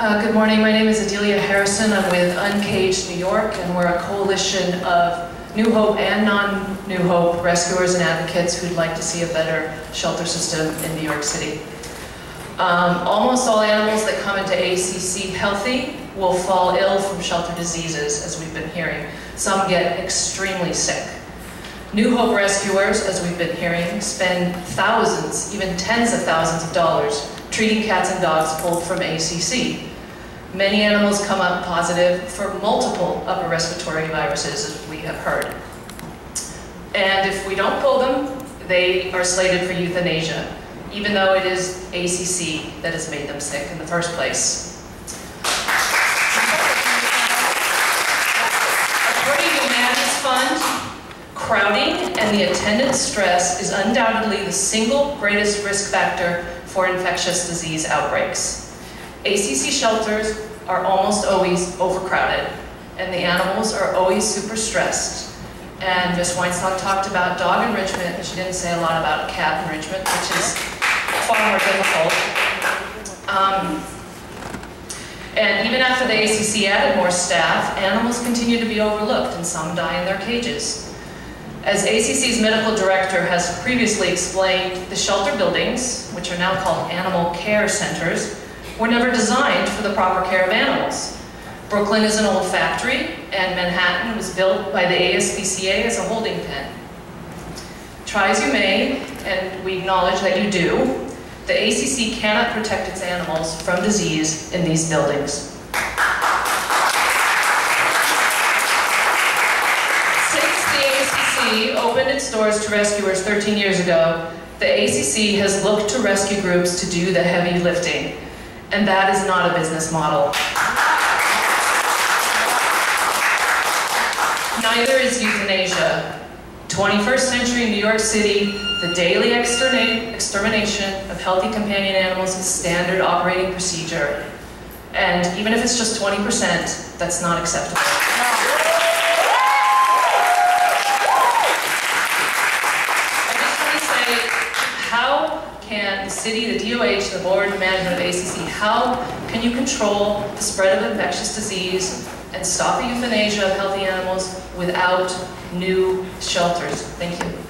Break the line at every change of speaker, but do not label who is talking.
Good morning, my name is Adelia Harrison. I'm with Uncaged NY, and we're a coalition of New Hope and non-New Hope rescuers and advocates who'd like to see a better shelter system in New York City. Almost all animals that come into ACC healthy will fall ill from shelter diseases, as we've been hearing. Some get extremely sick. New Hope rescuers, as we've been hearing, spend thousands, even tens of thousands of dollars treating cats and dogs pulled from ACC. Many animals come up positive for multiple upper respiratory viruses, as we have heard. And if we don't pull them, they are slated for euthanasia, even though it is ACC that has made them sick in the first place. According to Humane's fund, crowding and the attendant stress is undoubtedly the single greatest risk factor for infectious disease outbreaks. ACC shelters are almost always overcrowded, and the animals are always super stressed. And Ms. Weinstock talked about dog enrichment, but she didn't say a lot about cat enrichment, which is far more difficult. And even after the ACC added more staff, animals continue to be overlooked, and some die in their cages. As ACC's medical director has previously explained, the shelter buildings, which are now called animal care centers, were never designed for the proper care of animals. Brooklyn is an old factory, and Manhattan was built by the ASPCA as a holding pen. Try as you may, and we acknowledge that you do, the ACC cannot protect its animals from disease in these buildings. Opened its doors to rescuers 13 years ago, the ACC has looked to rescue groups to do the heavy lifting, and that is not a business model. Neither is euthanasia. 21st century New York City, the daily extermination of healthy companion animals is standard operating procedure, and even if it's just 20%, that's not acceptable. How can the city, the DOH, the board, the management of ACC, how can you control the spread of infectious disease and stop the euthanasia of healthy animals without new shelters? Thank you.